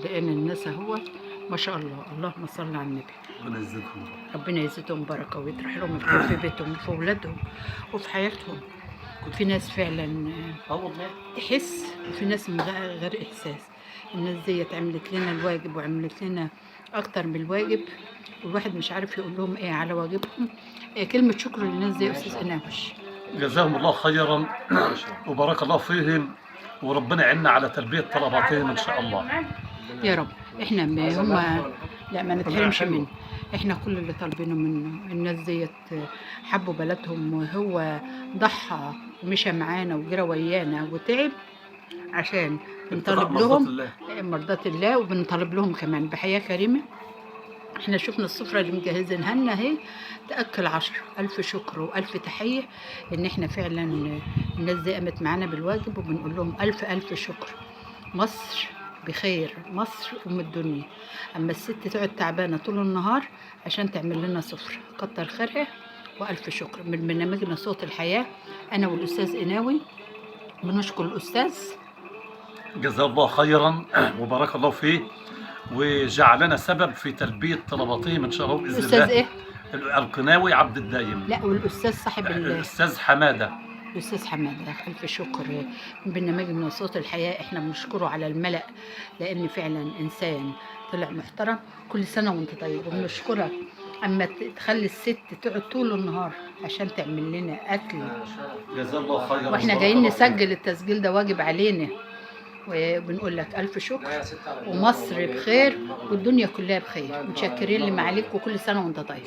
لان الناس اهو ما شاء الله، اللهم صل على النبي. ربنا يزيدهم. ربنا يزيدهم بركه ويطرح لهم الخير في بيتهم وفي اولادهم وفي حياتهم. في ناس فعلا والله تحس، وفي ناس من غير احساس. الناس ديت عملت لنا الواجب وعملت لنا اكتر من الواجب، والواحد مش عارف يقول لهم ايه على واجبهم. كلمه شكر للناس دي يا استاذ اناوش. جزاهم الله خيرا وبارك الله فيهم، وربنا يعيننا على تلبية طلباتهم إن شاء الله. يا رب. احنا هم لا ما نتحرمش منه. احنا كل اللي طالبينه منه، الناس ديت حبوا بلدهم، وهو ضحى ومشى معانا وجرى ويانا وتعب عشان بنطالب لهم مرضات الله، وبنطالب لهم كمان بحياة كريمة. احنا شفنا السفرة اللي مجهزينها لنا اهي تأكل 10. ألف شكر وألف تحية إن احنا فعلا الناس دي قامت معانا بالواجب، وبنقول لهم ألف ألف شكر. مصر بخير، مصر أم الدنيا. أما الست تقعد تعبانة طول النهار عشان تعمل لنا سفرة، كتر خيرها وألف شكر. من برنامجنا صوت الحياة أنا والأستاذ إناوي بنشكر الأستاذ. جزاه الله خيرا وبارك الله فيه، وجعلنا سبب في تلبية طلباتهم إن شاء الله بإذن الله. الأستاذ إيه؟ القناوي عبد الدايم. لا، والأستاذ صاحب الأستاذ حمادة. الأستاذ حمادة. ألف شكر. من برنامجنا صوت الحياة احنا بنشكره على الملأ، لأن فعلا إنسان طلع محترم. كل سنة وأنت طيب، وبنشكرك. أما تخلي الست تقعد طول النهار عشان تعمل لنا أكل، جزاه الله خيرا. وإحنا جايين نسجل التسجيل ده واجب علينا، وبنقول لك ألف شكر. ومصر بخير والدنيا كلها بخير. متشكرين لما عليك، وكل سنة وأنت طيب.